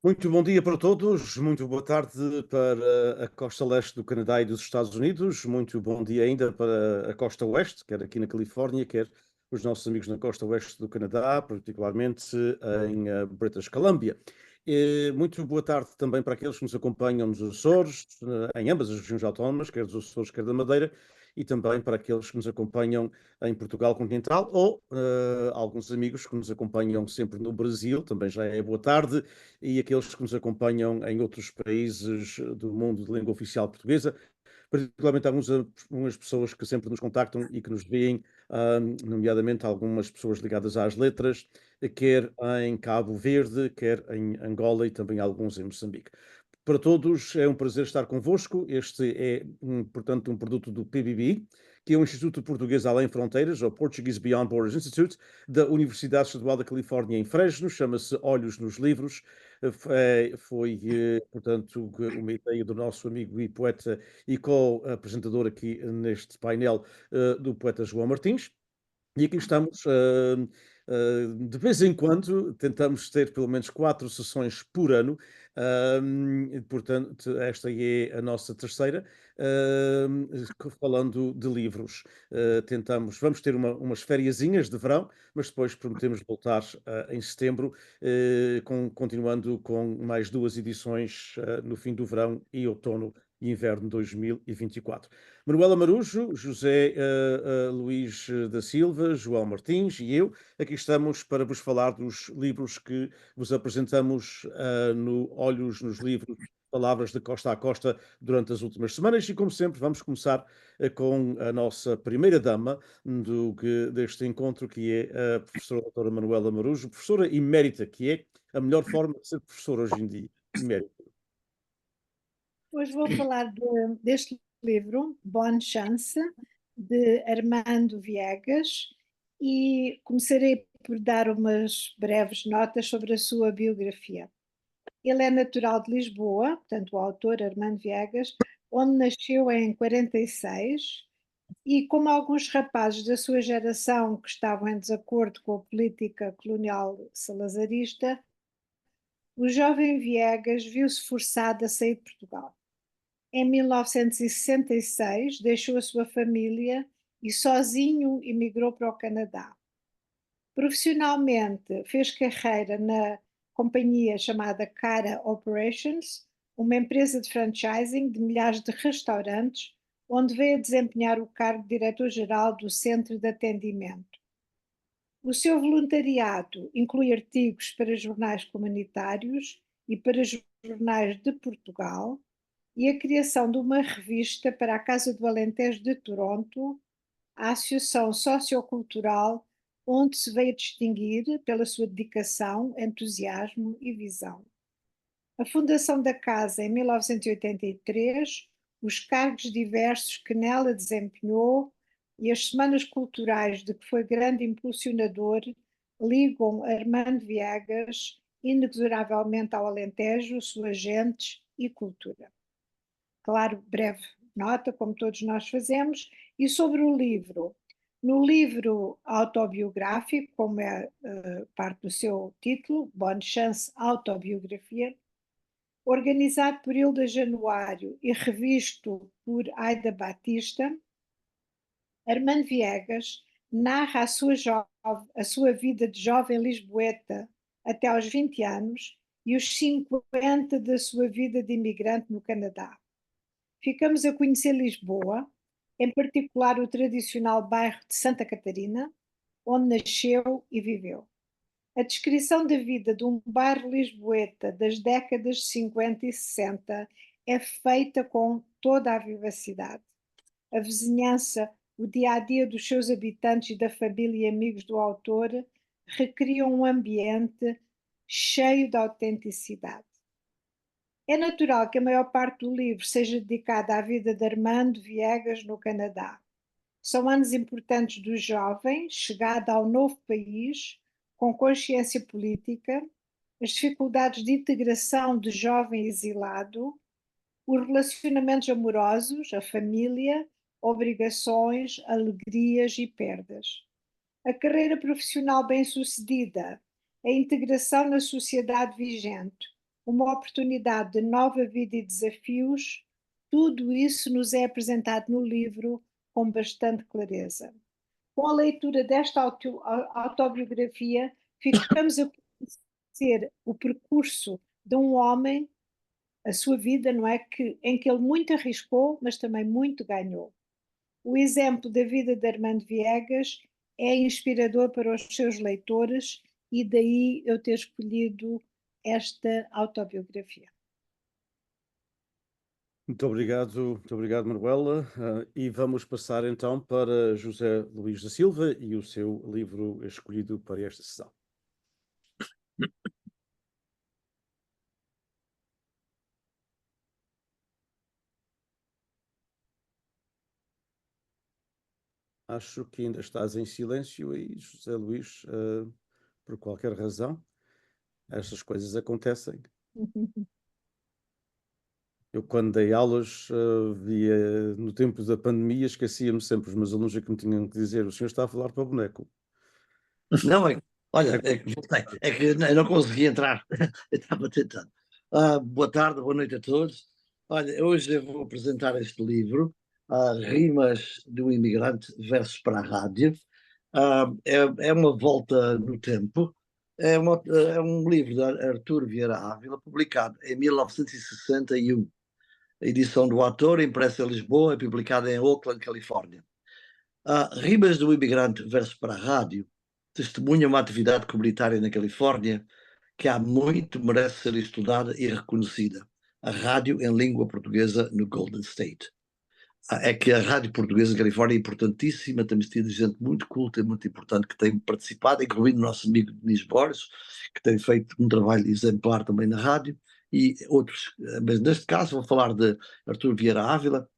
Muito bom dia para todos, muito boa tarde para a costa leste do Canadá e dos Estados Unidos, muito bom dia ainda para a costa oeste, quer aqui na Califórnia, quer os nossos amigos na costa oeste do Canadá, particularmente em British Columbia. Muito boa tarde também para aqueles que nos acompanham nos Açores, em ambas as regiões autónomas, quer dos Açores, quer da Madeira, e também para aqueles que nos acompanham em Portugal continental ou alguns amigos que nos acompanham sempre no Brasil, também já é boa tarde, e aqueles que nos acompanham em outros países do mundo de língua oficial portuguesa, particularmente algumas pessoas que sempre nos contactam e que nos veem, nomeadamente algumas pessoas ligadas às letras, quer em Cabo Verde, quer em Angola e também alguns em Moçambique. Para todos é um prazer estar convosco. Este é, portanto, um produto do PBB, que é o Instituto Português Além Fronteiras, ou Portuguese Beyond Borders Institute, da Universidade Estadual da Califórnia em Fresno, chama-se Olhos nos Livros. Foi, portanto, uma ideia do nosso amigo e poeta e co-apresentador aqui neste painel, do poeta João Martins. E aqui estamos, de vez em quando, tentamos ter pelo menos 4 sessões por ano, e portanto, esta é a nossa terceira, falando de livros. Vamos ter umas fériasinhas de verão, mas depois prometemos voltar em setembro, continuando com mais 2 edições no fim do verão e outono e inverno 2024. Manuela Marujo, José Luís da Silva, João Martins e eu, aqui estamos para vos falar dos livros que vos apresentamos no Olhos nos Livros, Palavras de Costa a Costa, durante as últimas semanas. E, como sempre, vamos começar com a nossa primeira dama deste encontro, que é a professora doutora Manuela Marujo, professora emérita, que é a melhor forma de ser professora hoje em dia. Emérita. Hoje vou falar deste livro, Bonne Chance, de Armando Viegas, e começarei por dar umas breves notas sobre a sua biografia. Ele é natural de Lisboa, portanto, o autor Armando Viegas, onde nasceu em 46, e como alguns rapazes da sua geração que estavam em desacordo com a política colonial salazarista, o jovem Viegas viu-se forçado a sair de Portugal. Em 1966, deixou a sua família e sozinho emigrou para o Canadá. Profissionalmente, fez carreira na companhia chamada Cara Operations, uma empresa de franchising de milhares de restaurantes, onde veio a desempenhar o cargo de diretor-geral do Centro de Atendimento. O seu voluntariado inclui artigos para jornais comunitários e para jornais de Portugal, e a criação de uma revista para a Casa do Alentejo de Toronto, a Associação Sociocultural, onde se veio a distinguir pela sua dedicação, entusiasmo e visão. A fundação da Casa em 1983, os cargos diversos que nela desempenhou e as semanas culturais de que foi grande impulsionador ligam Armando Viegas inexoravelmente ao Alentejo, suas gentes e cultura. Claro, breve nota, como todos nós fazemos, e sobre o livro. No livro autobiográfico, como é parte do seu título, Bonne Chance Autobiografia, organizado por Hilda Januário e revisto por Aida Batista, Armando Viegas narra a sua vida de jovem lisboeta até aos 20 anos e os 50 da sua vida de imigrante no Canadá. Ficamos a conhecer Lisboa, em particular o tradicional bairro de Santa Catarina, onde nasceu e viveu. A descrição da vida de um bairro lisboeta das décadas de 50 e 60 é feita com toda a vivacidade. A vizinhança, o dia-a-dia dos seus habitantes e da família e amigos do autor recriam um ambiente cheio de autenticidade. É natural que a maior parte do livro seja dedicada à vida de Armando Viegas no Canadá. São anos importantes do jovem, chegado ao novo país, com consciência política, as dificuldades de integração de jovem exilado, os relacionamentos amorosos, a família, obrigações, alegrias e perdas. A carreira profissional bem-sucedida, a integração na sociedade vigente, uma oportunidade de nova vida e desafios, tudo isso nos é apresentado no livro com bastante clareza. Com a leitura desta autobiografia, ficamos a conhecer o percurso de um homem, a sua vida, não é? Em que ele muito arriscou, mas também muito ganhou. O exemplo da vida de Armando Viegas é inspirador para os seus leitores e daí eu ter escolhido esta autobiografia. Muito obrigado, Manuela. E vamos passar então para José Luís da Silva e o seu livro escolhido para esta sessão. Acho que ainda estás em silêncio aí, José Luís, por qualquer razão. Estas coisas acontecem. Eu, quando dei aulas, via no tempo da pandemia, esquecia-me sempre os meus alunos que me tinham que dizer: o senhor está a falar para o boneco. Não, olha, é que eu não consegui entrar, eu estava tentando. Boa tarde, boa noite a todos. Olha, hoje eu vou apresentar este livro, Rimas do Imigrante Versos para a Rádio. É uma volta no tempo, é um livro de Artur Vieira Ávila, publicado em 1961. A edição do autor, impressa em Lisboa, é publicada em Oakland, Califórnia. Rimas do Imigrante Versos para a Rádio testemunha uma atividade comunitária na Califórnia que há muito merece ser estudada e reconhecida. A rádio em língua portuguesa no Golden State. É que a rádio portuguesa na Califórnia é importantíssima, temos tido gente muito culta e muito importante que tem participado, incluindo o nosso amigo Denis Borges, que tem feito um trabalho exemplar também na rádio, e outros, mas neste caso vou falar de Artur Vieira Ávila.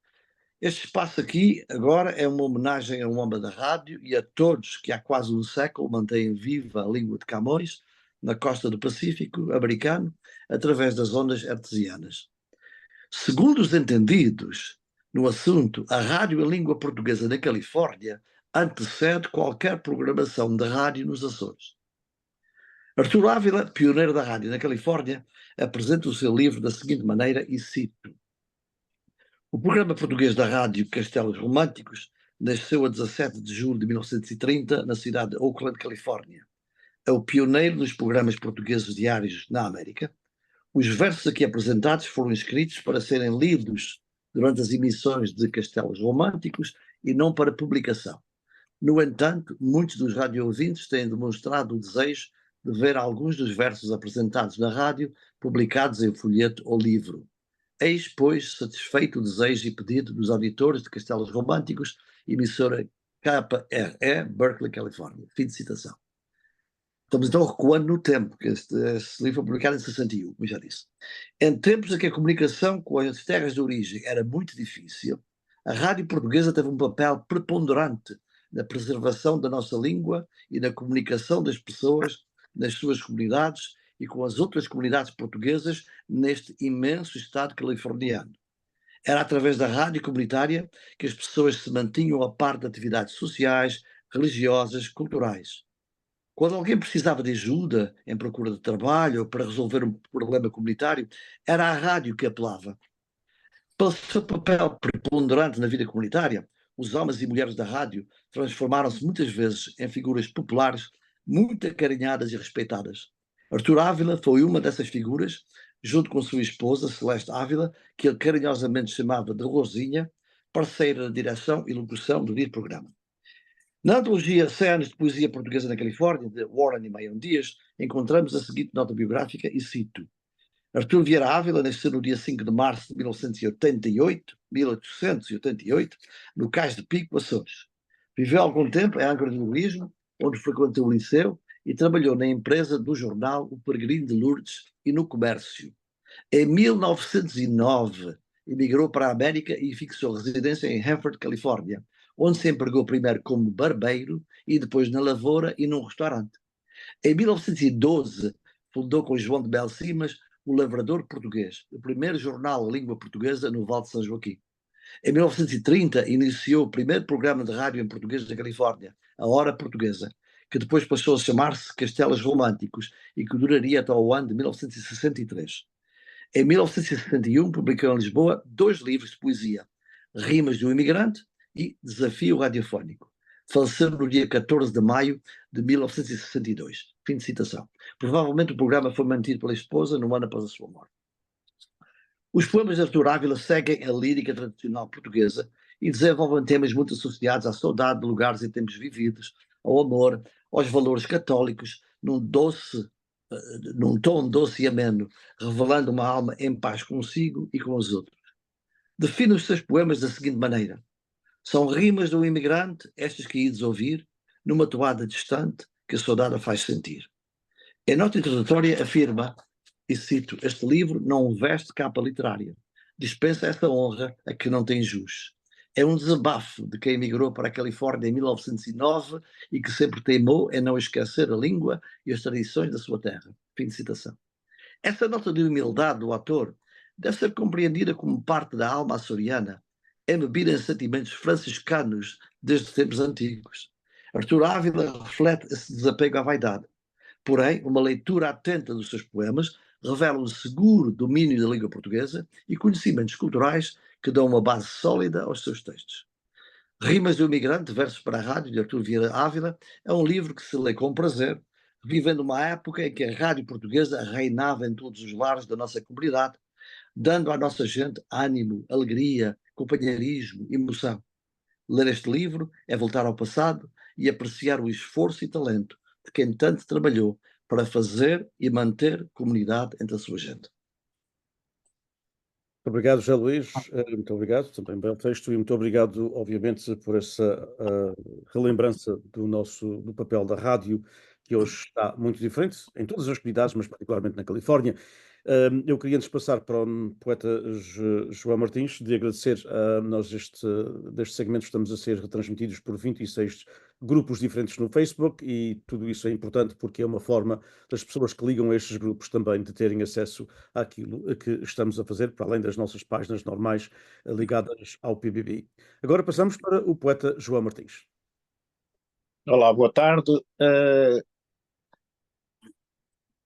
Este espaço aqui agora é uma homenagem a um homem da rádio e a todos que há quase um século mantêm viva a língua de Camões na costa do Pacífico americano através das ondas artesianas. Segundo os entendidos no assunto, a rádio em língua portuguesa na Califórnia antecede qualquer programação de rádio nos Açores. Artur Ávila, pioneiro da rádio na Califórnia, apresenta o seu livro da seguinte maneira e cito: o programa português da rádio Castelos Românticos nasceu a 17 de julho de 1930 na cidade de Oakland, Califórnia. É o pioneiro dos programas portugueses diários na América. Os versos aqui apresentados foram escritos para serem lidos durante as emissões de Castelos Românticos e não para publicação. No entanto, muitos dos radio-ouvintes têm demonstrado o desejo de ver alguns dos versos apresentados na rádio publicados em folheto ou livro. Eis, pois, satisfeito o desejo e pedido dos auditores de Castelos Românticos, emissora KRE, Berkeley, Califórnia. Fim de citação. Estamos então recuando no tempo, que este livro foi publicado em 61, como já disse. Em tempos em que a comunicação com as terras de origem era muito difícil, a rádio portuguesa teve um papel preponderante na preservação da nossa língua e na comunicação das pessoas nas suas comunidades e com as outras comunidades portuguesas neste imenso estado californiano. Era através da rádio comunitária que as pessoas se mantinham a par de atividades sociais, religiosas, culturais. Quando alguém precisava de ajuda em procura de trabalho ou para resolver um problema comunitário, era a rádio que apelava. Pelo seu papel preponderante na vida comunitária, os homens e mulheres da rádio transformaram-se muitas vezes em figuras populares muito acarinhadas e respeitadas. Artur Ávila foi uma dessas figuras, junto com sua esposa, Celeste Ávila, que ele carinhosamente chamava de Rosinha, parceira de direção e locução do dito programa. Na antologia 100 anos de poesia portuguesa na Califórnia, de Warren e Mayon Dias, encontramos a seguinte nota biográfica e cito: Artur Vieira Ávila nasceu no dia 5 de março de 1888, no Cais de Pico, Açores. Viveu algum tempo em Angra do Heroísmo, onde frequentou o liceu e trabalhou na empresa do jornal O Peregrino de Lourdes e no comércio. Em 1909, emigrou para a América e fixou residência em Hanford, Califórnia, onde se empregou primeiro como barbeiro e depois na lavoura e num restaurante. Em 1912, fundou com João de Mel Simas o Lavrador Português, o primeiro jornal de língua portuguesa no Vale de São Joaquim. Em 1930, iniciou o primeiro programa de rádio em português da Califórnia, a Hora Portuguesa, que depois passou a chamar-se Castelos Românticos e que duraria até ao ano de 1963. Em 1961, publicou em Lisboa 2 livros de poesia, Rimas do Imigrante e Desafio Radiofónico. Faleceu no dia 14 de maio de 1962. Fim de citação. Provavelmente o programa foi mantido pela esposa no ano após a sua morte. Os poemas de Artur Ávila seguem a lírica tradicional portuguesa e desenvolvem temas muito associados à saudade de lugares e tempos vividos, ao amor, aos valores católicos, num tom doce e ameno, revelando uma alma em paz consigo e com os outros. Define os seus poemas da seguinte maneira: são rimas do imigrante, estas que ides ouvir, numa toada distante que a saudade a faz sentir. Em nota introdutória afirma, e cito, este livro não veste capa literária, dispensa essa honra a que não tem jus. É um desabafo de quem emigrou para a Califórnia em 1909 e que sempre teimou em não esquecer a língua e as tradições da sua terra. Fim de citação. Essa nota de humildade do autor deve ser compreendida como parte da alma açoriana, embebida em sentimentos franciscanos desde tempos antigos. Artur Ávila reflete esse desapego à vaidade. Porém, uma leitura atenta dos seus poemas revela um seguro domínio da língua portuguesa e conhecimentos culturais que dão uma base sólida aos seus textos. Rimas do Imigrante, versos para a rádio, de Artur Vieira Ávila, é um livro que se lê com prazer, vivendo uma época em que a rádio portuguesa reinava em todos os lares da nossa comunidade, dando à nossa gente ânimo, alegria, companheirismo, emoção. Ler este livro é voltar ao passado e apreciar o esforço e talento de quem tanto trabalhou para fazer e manter comunidade entre a sua gente. Muito obrigado, José Luís. Muito obrigado, também belo texto, e muito obrigado, obviamente, por essa relembrança do papel da rádio, que hoje está muito diferente em todas as comunidades, mas particularmente na Califórnia. Eu queria antes passar para o poeta João Martins, de agradecer a nós deste segmento estamos a ser retransmitidos por 26 grupos diferentes no Facebook, e tudo isso é importante porque é uma forma das pessoas que ligam a estes grupos também de terem acesso àquilo que estamos a fazer, para além das nossas páginas normais ligadas ao PBB. Agora passamos para o poeta João Martins. Olá, boa tarde.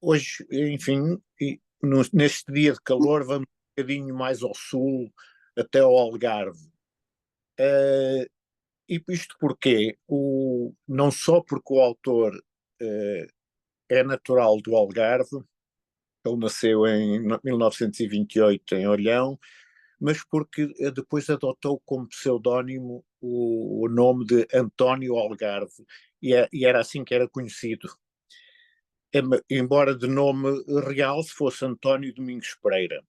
Hoje, enfim, neste dia de calor, vamos um bocadinho mais ao sul, até ao Algarve. E isto porquê? Não só porque o autor é natural do Algarve, ele nasceu em 1928 em Olhão, mas porque depois adotou como pseudónimo o nome de António Algarve, e era assim que era conhecido. Embora de nome real se fosse António Domingos Pereira.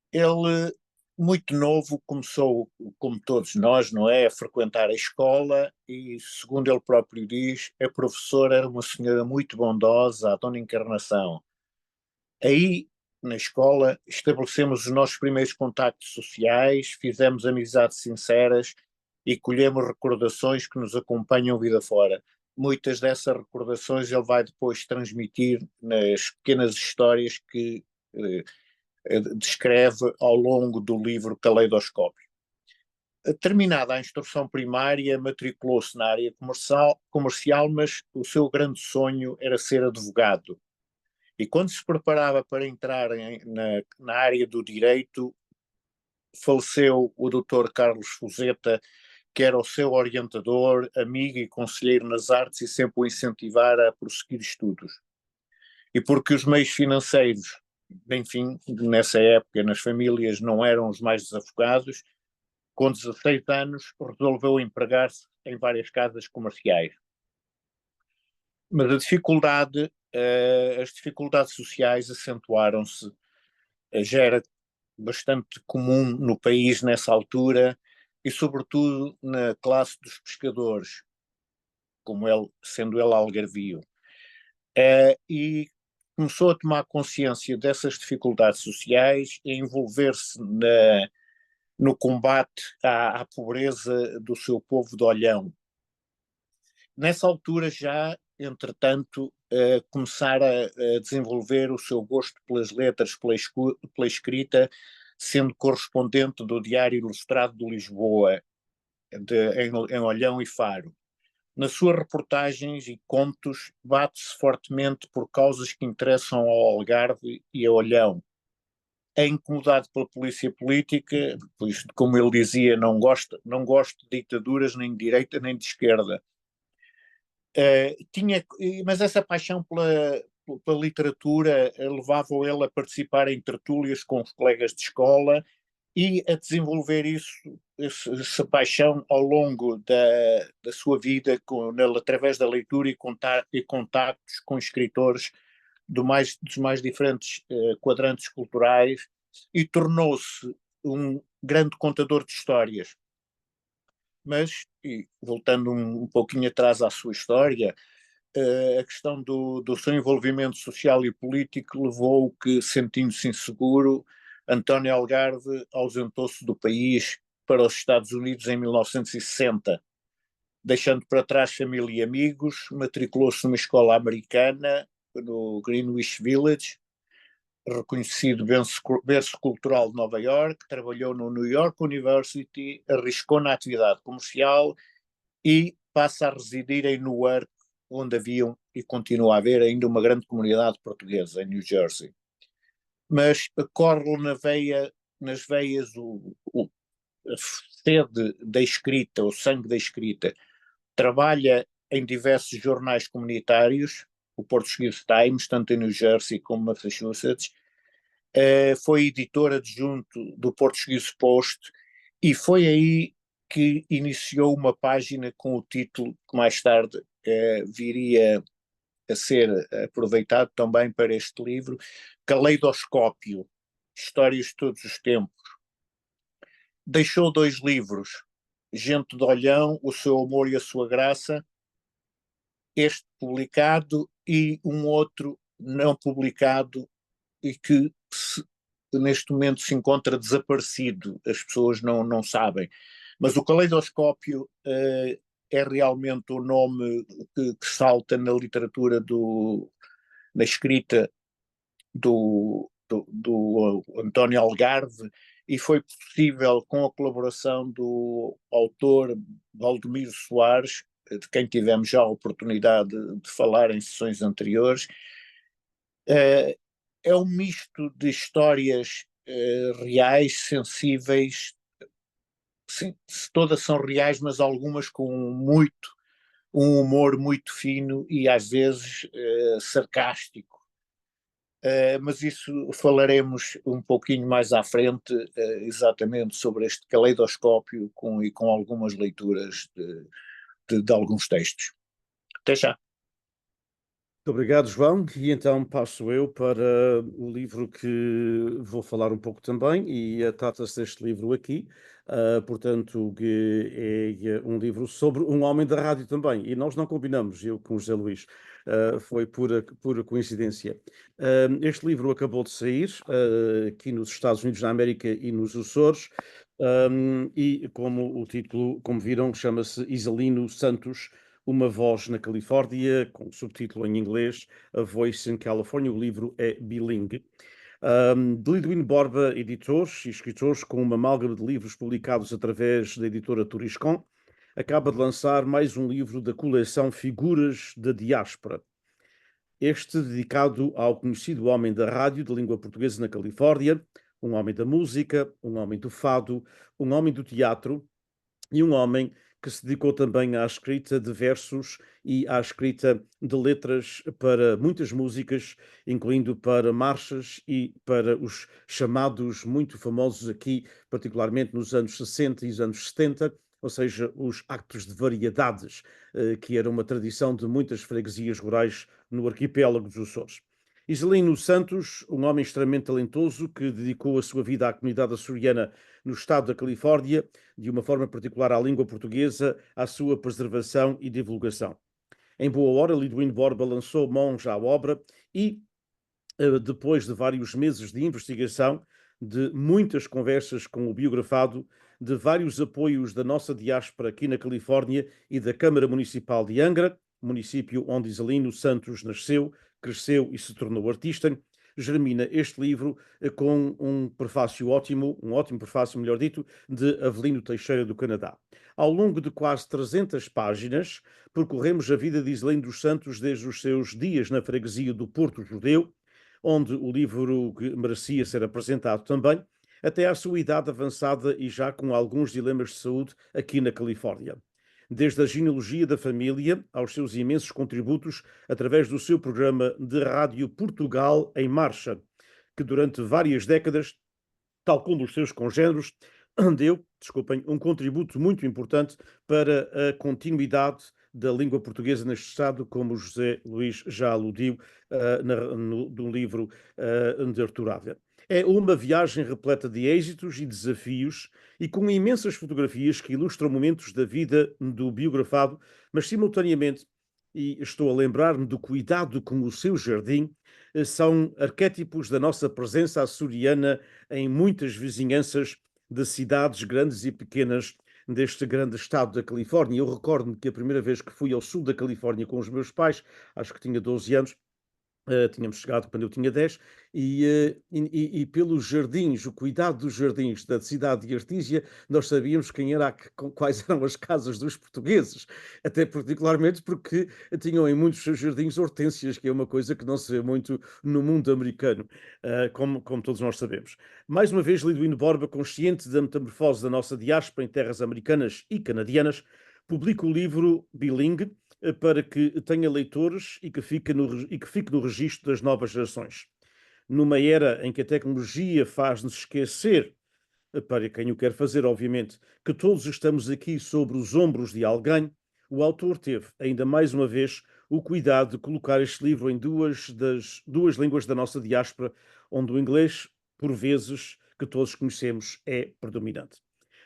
Ele, muito novo, começou, como todos nós, não é, a frequentar a escola e, segundo ele próprio diz, a professora era uma senhora muito bondosa, a Dona Encarnação. Aí, na escola, estabelecemos os nossos primeiros contactos sociais, fizemos amizades sinceras e colhemos recordações que nos acompanham vida fora. Muitas dessas recordações ele vai depois transmitir nas pequenas histórias que descreve ao longo do livro Caleidoscópio. Terminada a instrução primária, matriculou-se na área comercial, mas o seu grande sonho era ser advogado. E quando se preparava para entrar na área do direito, faleceu o Dr. Carlos Fuzeta, que era o seu orientador, amigo e conselheiro nas artes e sempre o incentivar a prosseguir estudos. E porque os meios financeiros, enfim, nessa época nas famílias não eram os mais desafogados, com 16 anos resolveu empregar-se em várias casas comerciais. Mas as dificuldades sociais acentuaram-se, já era bastante comum no país nessa altura, e sobretudo na classe dos pescadores, sendo ele algarvio. E começou a tomar consciência dessas dificuldades sociais e a envolver-se no combate à pobreza do seu povo de Olhão. Nessa altura já, entretanto, começar a desenvolver o seu gosto pelas letras, pela escrita, sendo correspondente do Diário Ilustrado de Lisboa, em Olhão e Faro. Nas suas reportagens e contos, bate-se fortemente por causas que interessam ao Algarve e a Olhão. é incomodado pela polícia política, pois, como ele dizia, não gosto de ditaduras nem de direita nem de esquerda. Mas essa paixão pela literatura levava-o ele a participar em tertúlias com os colegas de escola e a desenvolver essa paixão ao longo da sua vida, através da leitura e contactos com escritores dos mais diferentes quadrantes culturais, e tornou-se um grande contador de histórias. Mas, voltando um pouquinho atrás à sua história, a questão do seu envolvimento social e político levou que, sentindo-se inseguro, António Algarve ausentou-se do país para os Estados Unidos em 1960, deixando para trás família e amigos. Matriculou-se numa escola americana, no Greenwich Village, reconhecido berço cultural de Nova York. Trabalhou no New York University, arriscou na atividade comercial e passa a residir em Newark, onde haviam e continua a haver ainda uma grande comunidade portuguesa, em New Jersey. Mas corre nas veias a sede da escrita, o sangue da escrita. Trabalha em diversos jornais comunitários, o Portuguese Times, tanto em New Jersey como Massachusetts. Foi editor adjunto do Portuguese Post, e foi aí que iniciou uma página com o título que mais tarde viria a ser aproveitado também para este livro, Caleidoscópio, Histórias de Todos os Tempos. Deixou 2 livros, Gente de Olhão, O Seu Amor e a Sua Graça, este publicado, e um outro não publicado e que neste momento se encontra desaparecido, as pessoas não sabem. Mas o Caleidoscópio é realmente o nome que salta na literatura, na escrita do António Algarve, e foi possível com a colaboração do autor Valdemiro Soares, de quem tivemos já a oportunidade de falar em sessões anteriores. É um misto de histórias reais, sensíveis. Sim, todas são reais, mas algumas com um humor muito fino e às vezes sarcástico. Mas isso falaremos um pouquinho mais à frente, exatamente sobre este caleidoscópio e com algumas leituras de alguns textos. Até já. Muito obrigado, João. E então passo eu para o livro que vou falar um pouco também, e trata-se deste livro aqui. Portanto, que é um livro sobre um homem da rádio também, e nós não combinamos, eu com o José Luís. Foi pura coincidência. Este livro acabou de sair aqui nos Estados Unidos da América e nos Açores, e como o título, como viram, chama-se Iselino Santos, Uma Voz na Califórnia, com subtítulo em inglês, A Voice in California. O livro é bilingue. De Lidwin Borba, editores e escritores, com uma amálgama de livros publicados através da editora Turiscon, acaba de lançar mais um livro da coleção Figuras da Diáspora. Este dedicado ao conhecido homem da rádio de língua portuguesa na Califórnia, um homem da música, um homem do fado, um homem do teatro e um homem que se dedicou também à escrita de versos e à escrita de letras para muitas músicas, incluindo para marchas e para os chamados muito famosos aqui, particularmente nos anos 60 e os anos 70, ou seja, os actos de variedades, que era uma tradição de muitas freguesias rurais no arquipélago dos Açores. Iselino Santos, um homem extremamente talentoso que dedicou a sua vida à comunidade açoriana no estado da Califórnia, de uma forma particular à língua portuguesa, à sua preservação e divulgação. Em boa hora, Lidwin Borba lançou mãos à obra e, depois de vários meses de investigação, de muitas conversas com o biografado, de vários apoios da nossa diáspora aqui na Califórnia e da Câmara Municipal de Angra, município onde Iselino Santos nasceu, cresceu e se tornou artista, germina este livro com um ótimo prefácio, melhor dito, de Avelino Teixeira do Canadá. Ao longo de quase 300 páginas, percorremos a vida de Iselino dos Santos desde os seus dias na freguesia do Porto Judeu, onde o livro merecia ser apresentado também, até à sua idade avançada e já com alguns dilemas de saúde aqui na Califórnia. Desde a genealogia da família aos seus imensos contributos através do seu programa de rádio Portugal em Marcha, que durante várias décadas, tal como os seus congêneros, deu, desculpem, um contributo muito importante para a continuidade da língua portuguesa neste Estado, como o José Luís já aludiu no livro de Artur Ávila. É uma viagem repleta de êxitos e desafios e com imensas fotografias que ilustram momentos da vida do biografado, mas simultaneamente, e estou a lembrar-me do cuidado com o seu jardim, são arquétipos da nossa presença açoriana em muitas vizinhanças de cidades grandes e pequenas deste grande estado da Califórnia. Eu recordo-me que a primeira vez que fui ao sul da Califórnia com os meus pais, acho que tinha 12 anos, tínhamos chegado quando eu tinha 10, e pelos jardins, o cuidado dos jardins da cidade de Artísia, nós sabíamos quais eram as casas dos portugueses, até particularmente porque tinham em muitos seus jardins hortênsias, que é uma coisa que não se vê muito no mundo americano, como todos nós sabemos. Mais uma vez, Liduíno Borba, consciente da metamorfose da nossa diáspora em terras americanas e canadianas, publica o livro bilingue, para que tenha leitores e que fique no registro das novas gerações. Numa era em que a tecnologia faz-nos esquecer, para quem o quer fazer, obviamente, que todos estamos aqui sobre os ombros de alguém, o autor teve, ainda mais uma vez, o cuidado de colocar este livro em duas línguas da nossa diáspora, onde o inglês, por vezes, que todos conhecemos, é predominante.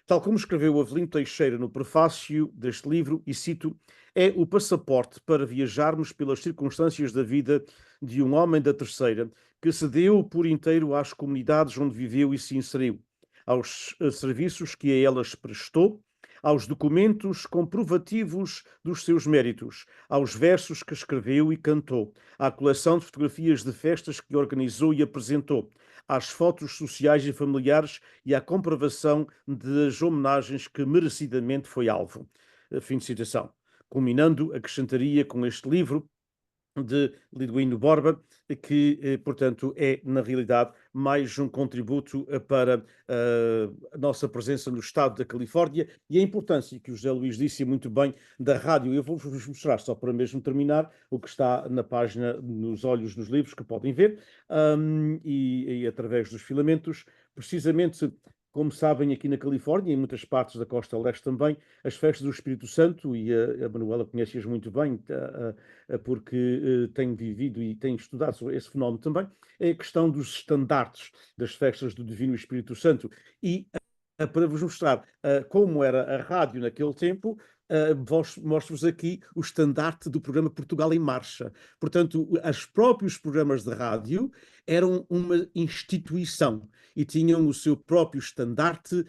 Tal como escreveu Avelino Teixeira no prefácio deste livro, e cito, é o passaporte para viajarmos pelas circunstâncias da vida de um homem da terceira que se deu por inteiro às comunidades onde viveu e se inseriu, aos serviços que a elas prestou, aos documentos comprovativos dos seus méritos, aos versos que escreveu e cantou, à coleção de fotografias de festas que organizou e apresentou, às fotos sociais e familiares e à comprovação das homenagens que merecidamente foi alvo. Fim de citação. Culminando, acrescentaria com este livro de Liduíno Borba, que, portanto, é, na realidade, mais um contributo para a nossa presença no estado da Califórnia e a importância que o José Luís disse muito bem da rádio. Eu vou-vos mostrar, só para mesmo terminar, o que está na página, nos olhos nos livros, que podem ver, e através dos filamentos, precisamente. Como sabem, aqui na Califórnia e em muitas partes da costa leste também, as festas do Espírito Santo, e a Manuela conhece-as muito bem, porque tem vivido e tem estudado sobre esse fenómeno também, é a questão dos estandartes das festas do Divino Espírito Santo. E para vos mostrar como era a rádio naquele tempo, mostro-vos aqui o estandarte do programa Portugal em Marcha. Portanto, os próprios programas de rádio eram uma instituição e tinham o seu próprio estandarte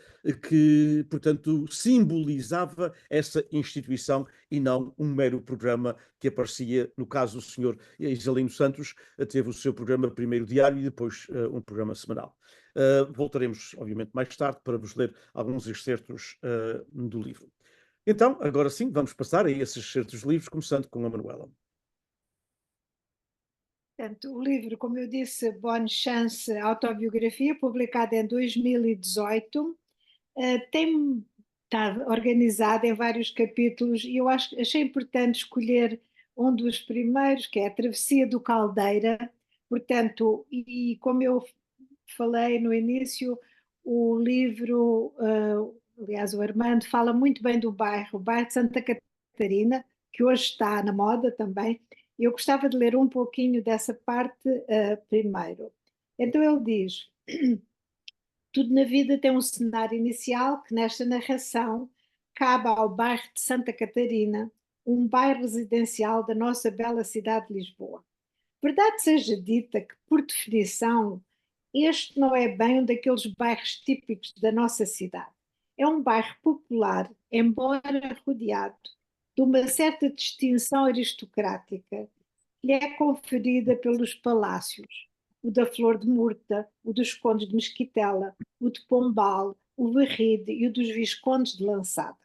que, portanto, simbolizava essa instituição e não um mero programa que aparecia, no caso do senhor Isalino Santos, teve o seu programa primeiro diário e depois um programa semanal. Voltaremos, obviamente, mais tarde para vos ler alguns excertos do livro. Então, agora sim, vamos passar a esses excertos livros, começando com a Manuela. Portanto, o livro, como eu disse, Bonne Chance, autobiografia, publicado em 2018, está organizado em vários capítulos e eu achei importante escolher um dos primeiros, que é a Travessia do Caldeira. Portanto, e como eu falei no início, o livro, aliás, o Armando fala muito bem do bairro, o bairro de Santa Catarina, que hoje está na moda também. Eu gostava de ler um pouquinho dessa parte primeiro. Então ele diz: tudo na vida tem um cenário inicial que nesta narração cabe ao bairro de Santa Catarina, um bairro residencial da nossa bela cidade de Lisboa. Verdade seja dita que, por definição, este não é bem um daqueles bairros típicos da nossa cidade. É um bairro popular, embora rodeado de uma certa distinção aristocrática que lhe é conferida pelos palácios, o da Flor de Murta, o dos Condes de Mesquitela, o de Pombal, o Verride e o dos Viscondes de Lançada.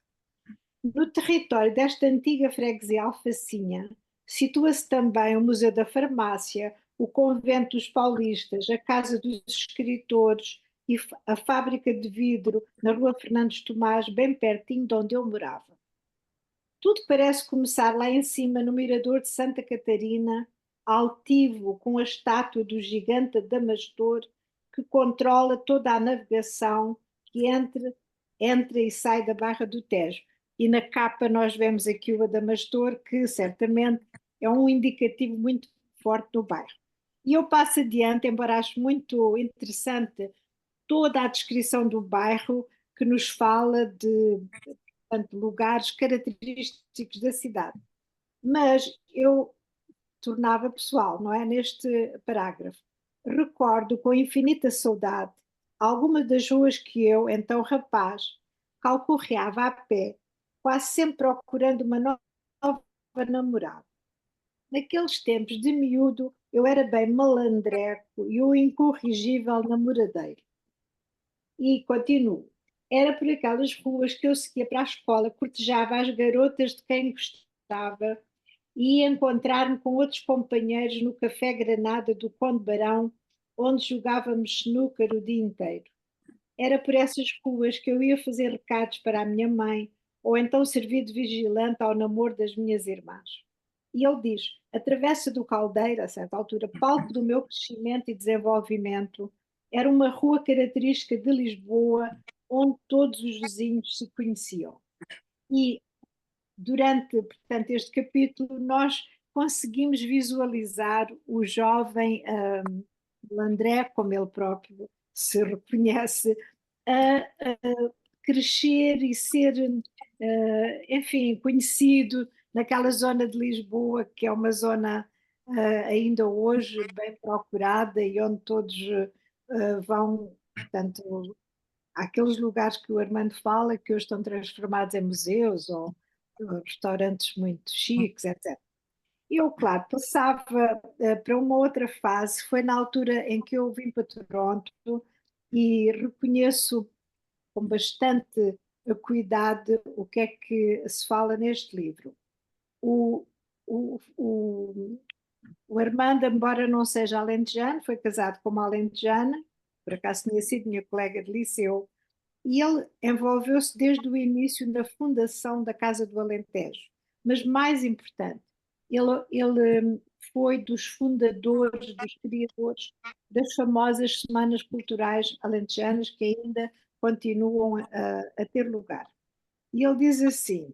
No território desta antiga freguesia alfacinha, situa-se também o Museu da Farmácia, o Convento dos Paulistas, a Casa dos Escritores e a Fábrica de Vidro na Rua Fernandes Tomás, bem pertinho de onde eu morava. Tudo parece começar lá em cima, no Mirador de Santa Catarina, altivo, com a estátua do gigante Adamastor, que controla toda a navegação que entra e sai da Barra do Tejo. E na capa nós vemos aqui o Adamastor, que certamente é um indicativo muito forte no bairro. E eu passo adiante, embora acho muito interessante toda a descrição do bairro, que nos fala de, portanto, lugares característicos da cidade. Mas eu tornava pessoal, não é? Neste parágrafo. Recordo com infinita saudade algumas das ruas que eu, então rapaz, calcorreava a pé, quase sempre procurando uma nova namorada. Naqueles tempos de miúdo, eu era bem malandreco e o incorrigível namoradeiro. E continuo. Era por aquelas ruas que eu seguia para a escola, cortejava as garotas de quem gostava e ia encontrar-me com outros companheiros no Café Granada do Conde Barão, onde jogávamos snooker o dia inteiro. Era por essas ruas que eu ia fazer recados para a minha mãe, ou então servir de vigilante ao namoro das minhas irmãs. E ele diz: a Travessa do Caldeiro, a certa altura, palco do meu crescimento e desenvolvimento, era uma rua característica de Lisboa, onde todos os vizinhos se conheciam. E durante, portanto, este capítulo, nós conseguimos visualizar o jovem André, como ele próprio se reconhece, a crescer e ser, enfim, conhecido naquela zona de Lisboa, que é uma zona ainda hoje bem procurada e onde todos vão, portanto, àqueles lugares que o Armando fala, que hoje estão transformados em museus ou restaurantes muito chiques, etc. Eu, claro, passava para uma outra fase, foi na altura em que eu vim para Toronto e reconheço com bastante cuidado o que é que se fala neste livro. O, o, o, o Armando, embora não seja alentejano, foi casado com uma alentejana, por acaso tinha sido minha colega de liceu, e ele envolveu-se desde o início na fundação da Casa do Alentejo. Mas mais importante, ele foi dos fundadores, dos criadores das famosas Semanas Culturais Alentejanas, que ainda continuam a ter lugar. E ele diz assim: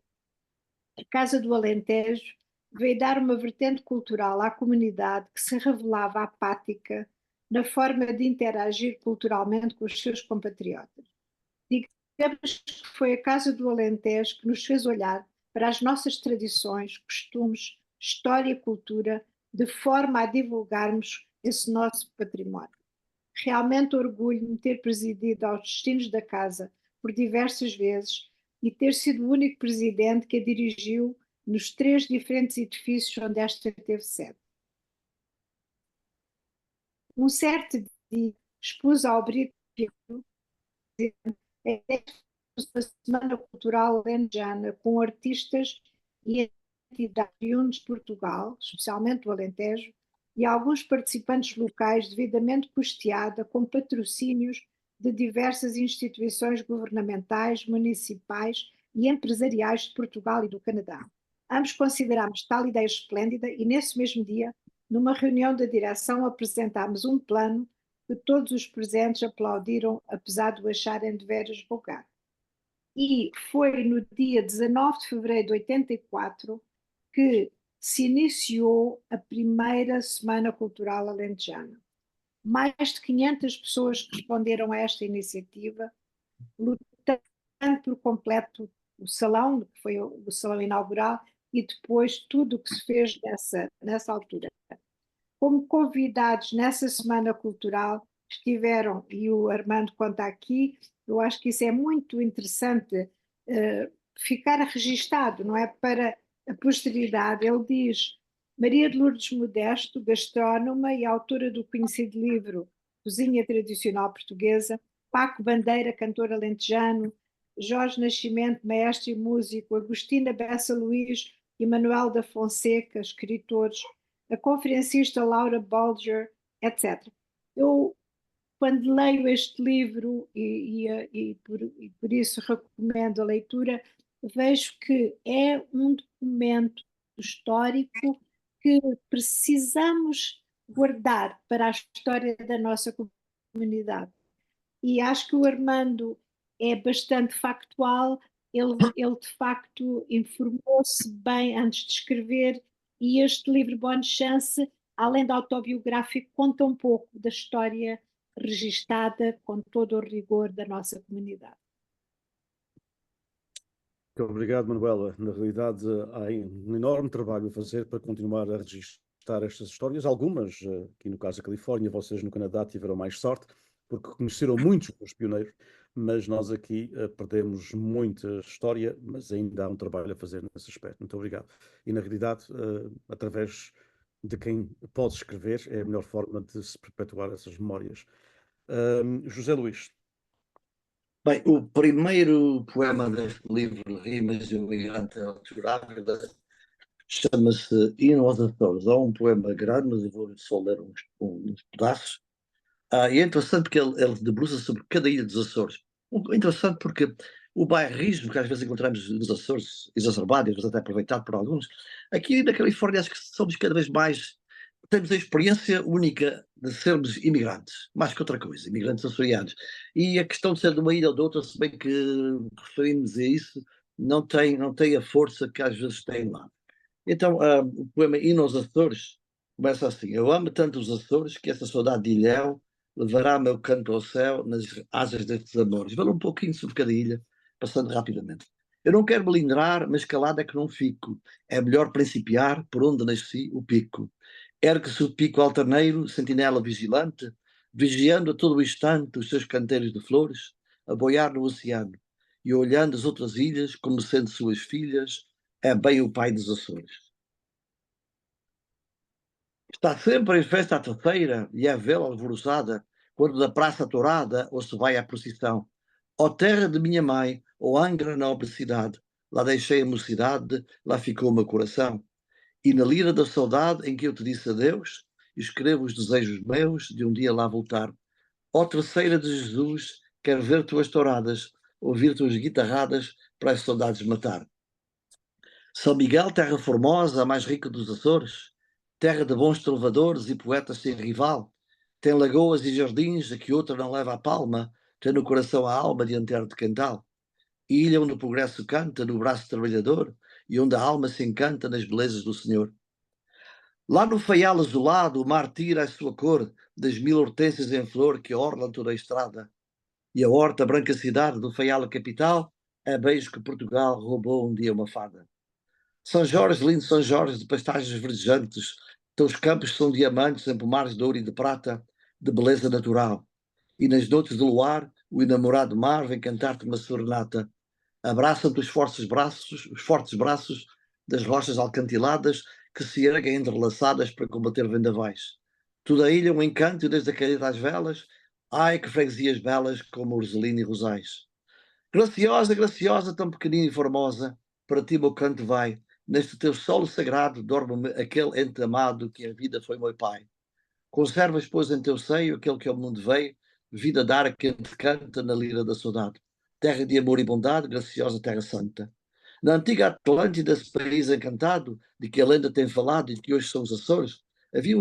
a Casa do Alentejo veio dar uma vertente cultural à comunidade que se revelava apática na forma de interagir culturalmente com os seus compatriotas. Digamos que foi a Casa do Alentejo que nos fez olhar para as nossas tradições, costumes, história e cultura, de forma a divulgarmos esse nosso património. Realmente orgulho-me ter presidido aos destinos da Casa por diversas vezes e ter sido o único presidente que a dirigiu nos 3 diferentes edifícios onde esta teve sede. Um certo dia expus ao Brito a Semana Cultural Alentejana com artistas e entidades de Portugal, especialmente do Alentejo, e alguns participantes locais devidamente custeada com patrocínios de diversas instituições governamentais, municipais e empresariais de Portugal e do Canadá. Ambos considerámos tal ideia esplêndida e nesse mesmo dia, numa reunião da direção, apresentámos um plano que todos os presentes aplaudiram, apesar de o acharem de veras vulgar. E foi no dia 19 de fevereiro de 84 que se iniciou a primeira Semana Cultural Alentejana. Mais de 500 pessoas responderam a esta iniciativa, lutando por completo o salão, que foi o salão inaugural, e depois tudo o que se fez nessa altura. Como convidados nessa Semana Cultural estiveram, e o Armando conta aqui, eu acho que isso é muito interessante ficar registado, não é? Para a posteridade. Ele diz: Maria de Lourdes Modesto, gastrónoma e autora do conhecido livro Cozinha Tradicional Portuguesa, Paco Bandeira, cantor alentejano, Jorge Nascimento, maestro e músico, Agostina Bessa Luís e Manuel da Fonseca, escritores, a conferencista Laura Bulger, etc. Eu, quando leio este livro, e por isso recomendo a leitura, vejo que é um documento histórico que precisamos guardar para a história da nossa comunidade. E acho que o Armando é bastante factual, ele de facto informou-se bem antes de escrever, e este livro Bonne Chance, além da autobiográfico, conta um pouco da história registada com todo o rigor da nossa comunidade. Muito obrigado, Manuela. Na realidade, há um enorme trabalho a fazer para continuar a registrar estas histórias. Algumas, aqui no caso da Califórnia, vocês no Canadá tiveram mais sorte, porque conheceram muitos dos pioneiros, mas nós aqui perdemos muita história, mas ainda há um trabalho a fazer nesse aspecto. Muito obrigado. E na realidade, através de quem pode escrever, é a melhor forma de se perpetuar essas memórias. José Luís. Bem, o primeiro poema deste livro, Rimas de um Migrante Grávida, chama-se Hino aos Açores. É um poema grande, mas eu vou só ler uns pedaços. E é interessante porque ele debruça sobre cada ilha dos Açores. Interessante porque o bairrismo que às vezes encontramos nos Açores, exacerbado, e às vezes até aproveitado por alguns, aqui na Califórnia acho que somos cada vez mais, temos a experiência única de sermos imigrantes, mais que outra coisa, imigrantes açorianos. E a questão de ser de uma ilha ou de outra, se bem que referimos a isso, não tem a força que às vezes tem lá. Então, o poema Hino aos Açores começa assim: eu amo tanto os Açores que essa saudade de Ilhéu levará meu canto ao céu nas asas destes amores. Vale um pouquinho sobre cada ilha, passando rapidamente. Eu não quero melindrar, mas calado é que não fico. É melhor principiar por onde nasci, o pico. Ergue-se o pico alterneiro, sentinela vigilante, vigiando a todo o instante os seus canteiros de flores, a boiar no oceano, e olhando as outras ilhas como sendo suas filhas, é bem o pai dos Açores. Está sempre em festa a terceira e é vela alvoroçada, quando da praça tourada ou se vai à procissão. Ó terra de minha mãe, ó Angra nobre cidade, lá deixei a mocidade, lá ficou o meu coração. E na lira da saudade em que eu te disse adeus, escrevo os desejos meus de um dia lá voltar. Ó terceira de Jesus, quero ver tuas touradas, ouvir tuas guitarradas para as saudades matar. São Miguel, terra formosa, a mais rica dos Açores, terra de bons trovadores e poetas sem rival, tem lagoas e jardins a que outra não leva a palma, tem no coração a alma de antero de Cantal. Ilha onde o progresso canta no braço trabalhador e onde a alma se encanta nas belezas do Senhor. Lá no Faial azulado, o mar tira a sua cor das 1000 hortênsias em flor que orlam toda a estrada. E a horta branca cidade do Faial a capital é beijo que Portugal roubou um dia uma fada. São Jorge, lindo São Jorge, de pastagens verdejantes, teus campos são diamantes em pomares de ouro e de prata, de beleza natural. E nas noites do luar, o enamorado mar vem cantar-te uma serenata. Abraçam-te os fortes braços das rochas alcantiladas que se erguem entrelaçadas para combater vendavais. Toda a ilha um encanto e desde a caída às velas, ai que freguesias belas como Urzelina e Rosais. Graciosa, graciosa, tão pequenina e formosa, para ti meu canto vai, neste teu solo sagrado dorme aquele ente amado que a vida foi meu pai. Conservas, pois, em teu seio aquele que ao mundo veio, vida dar a quem te canta na lira da saudade. Terra de amor e bondade, graciosa terra santa. Na antiga Atlântida, esse país encantado, de que a lenda tem falado e de que hoje são os Açores, havia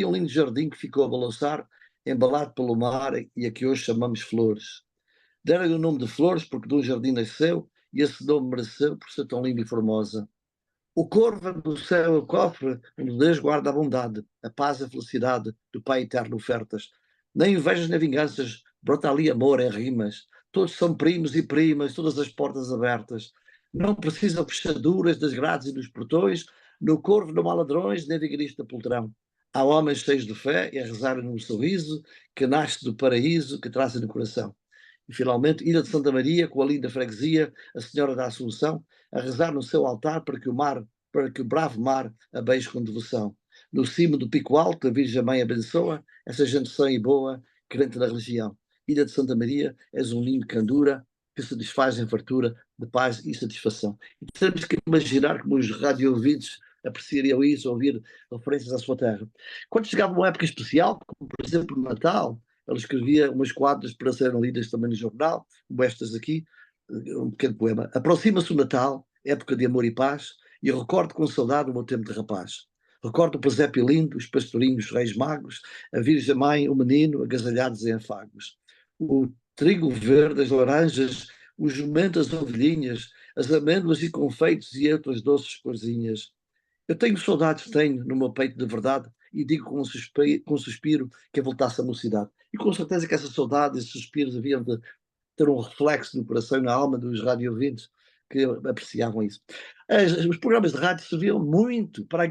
um lindo jardim que ficou a balançar, embalado pelo mar e a que hoje chamamos Flores. Deram-lhe o nome de Flores porque de um jardim nasceu e esse nome mereceu por ser tão linda e formosa. O corvo do céu é o cofre onde Deus guarda a bondade, a paz e a felicidade do Pai Eterno ofertas. Nem invejas nem vinganças, brota ali amor em rimas. Todos são primos e primas, todas as portas abertas. Não precisam fechaduras das grades e dos portões, no corvo não há ladrões, nem vigarista poltrão. Há homens cheios de fé e a rezarem num sorriso que nasce do paraíso que trazem no coração. E finalmente, Ilha de Santa Maria, com a linda freguesia, a Senhora da Assunção, a rezar no seu altar para que o bravo mar a beije com devoção. No cimo do Pico Alto, a Virgem Mãe abençoa essa gente sã e boa, crente na religião. Ilha de Santa Maria, és um ninho de candura que se desfaz em fartura de paz e satisfação. E temos que imaginar como os radio-ouvidos apreciariam isso, ouvir referências à sua terra. Quando chegava uma época especial, como por exemplo o Natal, ele escrevia umas quadras para serem lidas também no jornal, como estas aqui, um pequeno poema. Aproxima-se o Natal, época de amor e paz, e eu recordo com saudade o meu tempo de rapaz. Recordo o presépio lindo, os pastorinhos, os reis magos, a Virgem Mãe, o menino, agasalhados em afagos. O trigo verde, as laranjas, os jumentos, as ovelhinhas, as amêndoas e confeitos e outras doces corzinhas. Eu tenho saudades, tenho, no meu peito de verdade, e digo com um suspiro que eu voltasse à mocidade. E com certeza que essa saudade, esses suspiros haviam de ter um reflexo no coração e na alma dos radiovintes que apreciavam isso. Os programas de rádio serviam muito para a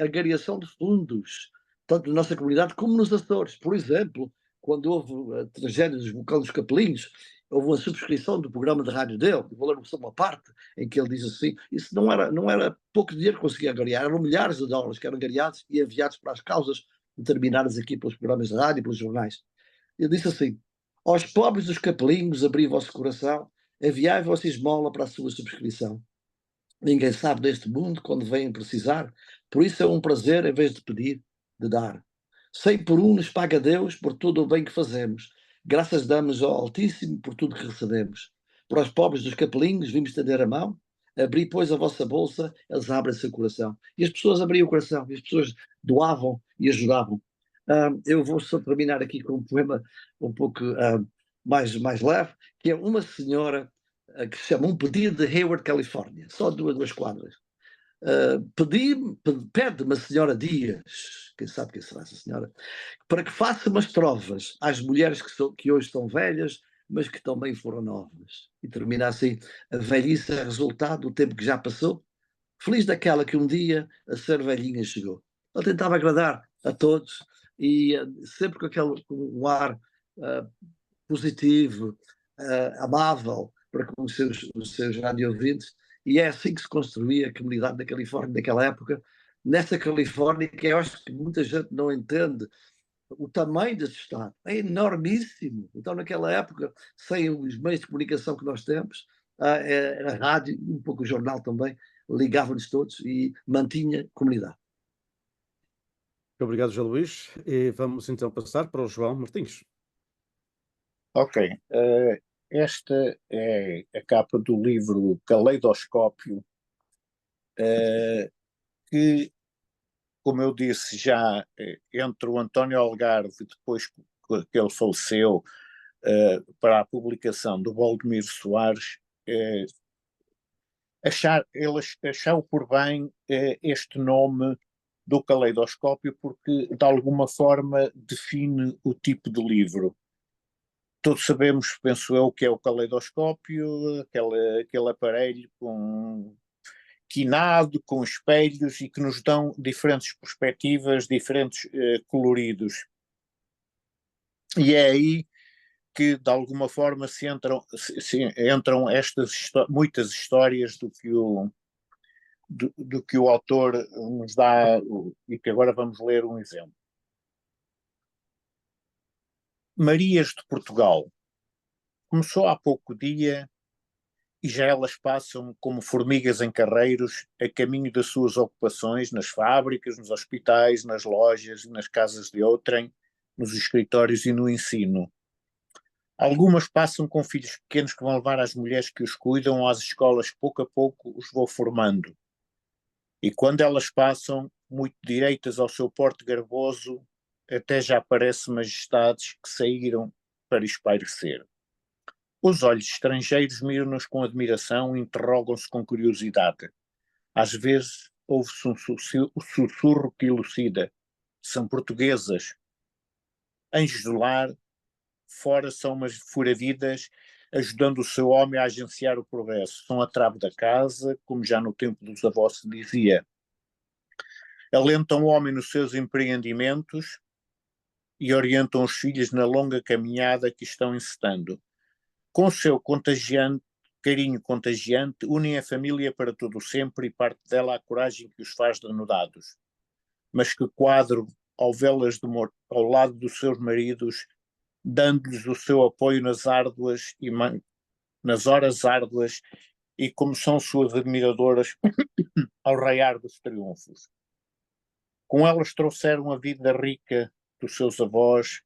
angariação de fundos, tanto na nossa comunidade como nos Açores. Por exemplo, quando houve a tragédia dos vulcões dos Capelinhos, houve uma subscrição do programa de rádio dele, eu vou ler só uma parte, em que ele diz assim, isso não era pouco dinheiro que conseguia angariar, eram milhares de dólares que eram angariados e enviados para as causas determinadas aqui pelos programas de rádio e pelos jornais. Ele disse assim, aos pobres dos capelinhos abri vosso coração, enviai vossa esmola para a sua subscrição. Ninguém sabe deste mundo quando vêm precisar, por isso é um prazer, em vez de pedir, de dar. 100 por um nos paga Deus por todo o bem que fazemos. Graças damos ao Altíssimo por tudo que recebemos. Para os pobres dos capelinhos vimos estender a mão, abri, pois, a vossa bolsa, eles abrem seu coração. E as pessoas abriam o coração, e as pessoas doavam e ajudavam. Eu vou só terminar aqui com um poema um pouco mais leve, que é uma senhora que se chama Um Pedido de Hayward, Califórnia. Só duas quadras. Pede-me a senhora Dias, quem sabe quem será essa senhora, para que faça umas trovas às mulheres que hoje são velhas, mas que também foram novas. E termina assim, a velhice é resultado do tempo que já passou, feliz daquela que um dia a ser velhinha chegou. Ele tentava agradar a todos e sempre com um ar positivo, amável para com os seus radio-ouvintes, e é assim que se construía a comunidade da Califórnia naquela época, nessa Califórnia que eu acho que muita gente não entende o tamanho desse estado, é enormíssimo. Então naquela época, sem os meios de comunicação que nós temos, a rádio, um pouco o jornal também, ligava-nos todos e mantinha comunidade. Obrigado, João Luís. E vamos então passar para o João Martins. Ok. Esta é a capa do livro Caleidoscópio, que, como eu disse já, entre o António Algarve, depois que ele faleceu, para a publicação do Valdemiro Soares, ele achou por bem este nome do Caleidoscópio, porque de alguma forma define o tipo de livro. Todos sabemos, penso eu, que é o caleidoscópio, aquele aparelho quinado, com espelhos e que nos dão diferentes perspectivas, diferentes coloridos. E é aí que, de alguma forma, se entram muitas histórias do que o autor nos dá, e que agora vamos ler um exemplo. Marias de Portugal. Começou há pouco dia e já elas passam como formigas em carreiros a caminho das suas ocupações nas fábricas, nos hospitais, nas lojas, nas casas de outrem, nos escritórios e no ensino. Algumas passam com filhos pequenos que vão levar às mulheres que os cuidam às escolas, pouco a pouco os vou formando. E quando elas passam, muito direitas ao seu porte garboso, até já parecem majestades que saíram para espairecer. Os olhos estrangeiros miram-nos com admiração e interrogam-se com curiosidade. Às vezes ouve-se um sussurro que elucida. São portuguesas. Anjos do lar, fora são umas furavidas, ajudando o seu homem a agenciar o progresso. São a trave da casa, como já no tempo dos avós se dizia. Alentam o homem nos seus empreendimentos e orientam os filhos na longa caminhada que estão encetando. Com o seu carinho contagiante, unem a família para todo sempre e parte dela a coragem que os faz denodados. Mas que quadro ao vê-las ao lado dos seus maridos, dando-lhes o seu apoio nas horas árduas e como são suas admiradoras ao raiar dos triunfos. Com elas trouxeram a vida rica dos seus avós,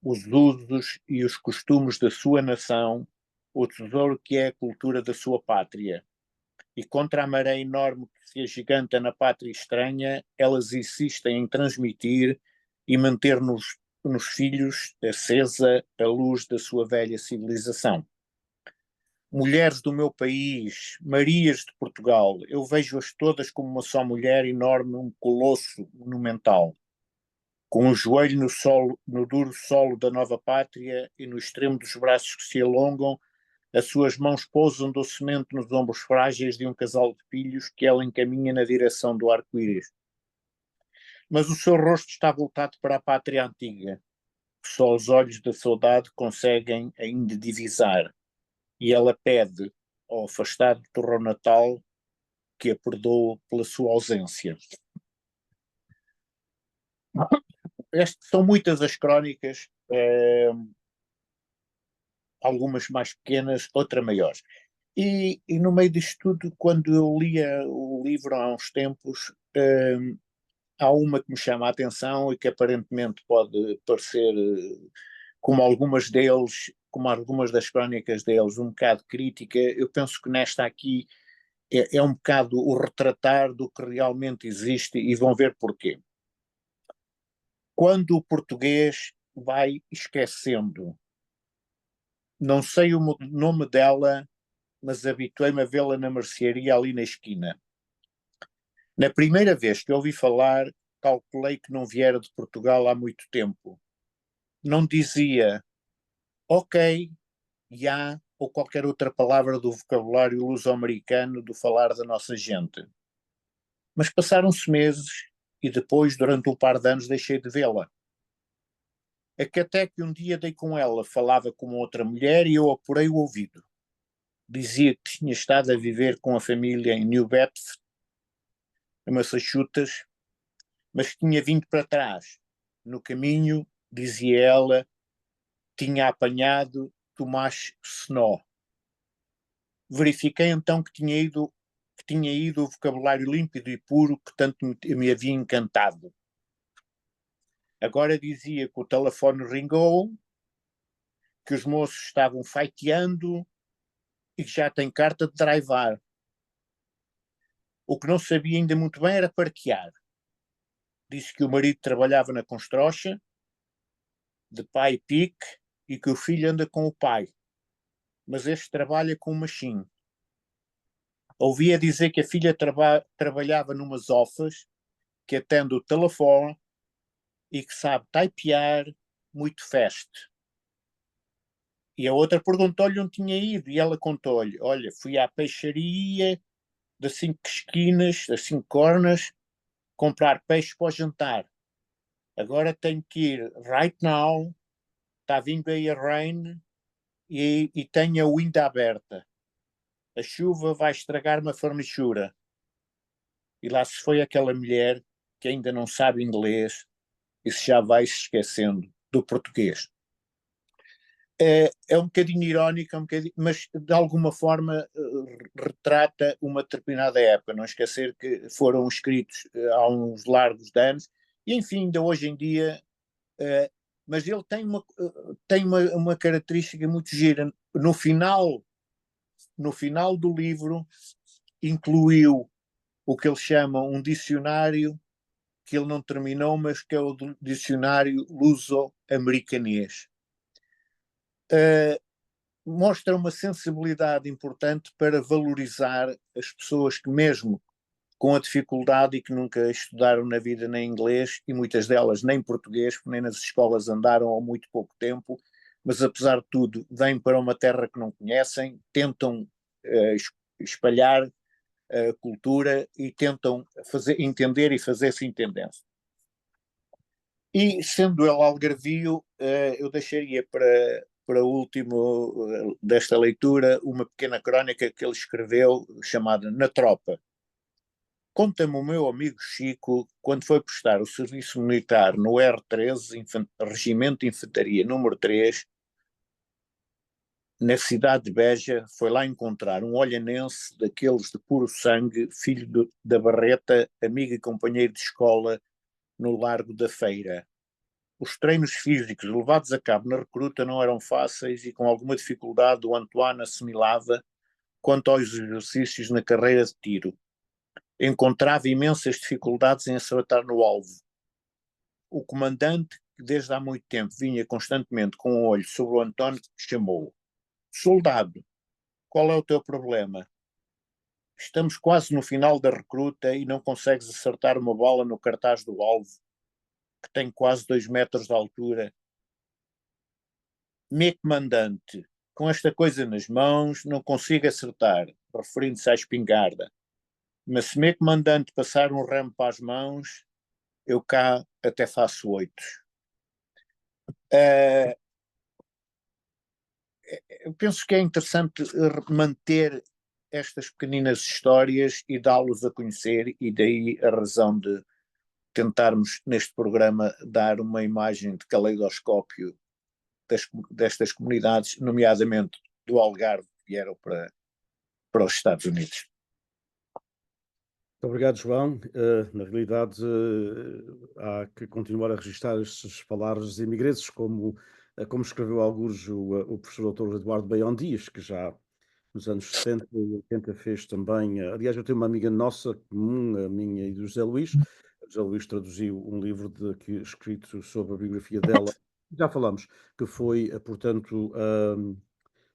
os usos e os costumes da sua nação, o tesouro que é a cultura da sua pátria. E contra a maré enorme que se agiganta na pátria estranha, elas insistem em transmitir e manter nos filhos acesa a luz da sua velha civilização. Mulheres do meu país, Marias de Portugal, eu vejo-as todas como uma só mulher enorme, um colosso monumental, com o joelho no duro solo da nova pátria e no extremo dos braços que se alongam, as suas mãos pousam docemente nos ombros frágeis de um casal de filhos que ela encaminha na direção do arco-íris. Mas o seu rosto está voltado para a pátria antiga, que só os olhos da saudade conseguem ainda divisar. E ela pede ao afastado torrão natal que a perdoe pela sua ausência. São muitas as crónicas, algumas mais pequenas, outras maiores. E no meio disto tudo, quando eu lia o livro há uns tempos, há uma que me chama a atenção e que aparentemente pode parecer, como algumas das crónicas deles, um bocado crítica. Eu penso que nesta aqui é um bocado o retratar do que realmente existe e vão ver porquê. Quando o português vai esquecendo, não sei o nome dela, mas habituei-me a vê-la na mercearia ali na esquina. Na primeira vez que ouvi falar, calculei que não viera de Portugal há muito tempo. Não dizia ok, já, ou qualquer outra palavra do vocabulário luso-americano do falar da nossa gente. Mas passaram-se meses e depois, durante um par de anos, deixei de vê-la. É que até que um dia dei com ela, falava com outra mulher e eu apurei o ouvido. Dizia que tinha estado a viver com a família em New Bedford, em Massachusetts, mas que tinha vindo para trás. No caminho, dizia ela, tinha apanhado Tomás Snow. Verifiquei então que tinha ido o vocabulário límpido e puro que tanto me havia encantado. Agora dizia que o telefone ringou, que os moços estavam faiteando e que já tem carta de drivar. O que não sabia ainda muito bem era parquear. Disse que o marido trabalhava na Constrocha, de pai pique, e que o filho anda com o pai. Mas este trabalha com o machine. Ouvia dizer que a filha trabalhava numas ofas, que atende o telefone e que sabe typear muito fast. E a outra perguntou-lhe onde tinha ido e ela contou-lhe, olha, fui à peixaria das 5 esquinas, das 5 cornas, comprar peixe para o jantar. Agora tenho que ir right now, está vindo aí a rain e tenho a window aberta. A chuva vai estragar-me a fornecura. E lá se foi aquela mulher que ainda não sabe inglês e se já vai se esquecendo do português. É um bocadinho irónico, mas de alguma forma retrata uma determinada época. Não esquecer que foram escritos há uns largos de anos e, enfim, ainda hoje em dia. Mas ele tem uma característica muito gira. No final do livro, incluiu o que ele chama um dicionário que ele não terminou, mas que é o dicionário luso-americanês. Mostra uma sensibilidade importante para valorizar as pessoas que mesmo com a dificuldade e que nunca estudaram na vida nem inglês e muitas delas nem português, porque nem nas escolas andaram há muito pouco tempo, mas apesar de tudo vêm para uma terra que não conhecem, tentam espalhar a cultura e tentam entender e fazer-se entender. E sendo ele algarvio, eu deixaria para o último desta leitura uma pequena crónica que ele escreveu chamada Na Tropa. Conta-me o meu amigo Chico, quando foi prestar o serviço militar no R13, Regimento de Infantaria número 3, na cidade de Beja, foi lá encontrar um olhanense daqueles de puro sangue, filho da Barreta, amigo e companheiro de escola no Largo da Feira. Os treinos físicos levados a cabo na recruta não eram fáceis e com alguma dificuldade o Antoine assimilava quanto aos exercícios na carreira de tiro. Encontrava imensas dificuldades em acertar no alvo. O comandante, que desde há muito tempo vinha constantemente com um olho sobre o António, chamou: Soldado, qual é o teu problema? Estamos quase no final da recruta e não consegues acertar uma bola no cartaz do alvo, que tem quase 2 metros de altura. Meu comandante, com esta coisa nas mãos, não consigo acertar, referindo-se à espingarda. Mas se meu comandante passar um ramo para as mãos, eu cá até faço 8. Eu penso que é interessante manter estas pequeninas histórias e dá-los a conhecer, e daí a razão de tentarmos neste programa dar uma imagem de caleidoscópio destas comunidades, nomeadamente do Algarve, que vieram para os Estados Unidos. Muito obrigado, João. Na realidade, há que continuar a registrar estas palavras imigrantes, como escreveu algures o professor Dr. Eduardo Baião Dias, que já nos anos 70 e 80 fez também. Aliás, eu tenho uma amiga nossa comum, a minha e do José Luís. O José Luís traduziu um livro escrito sobre a biografia dela. Já falamos, que foi, portanto,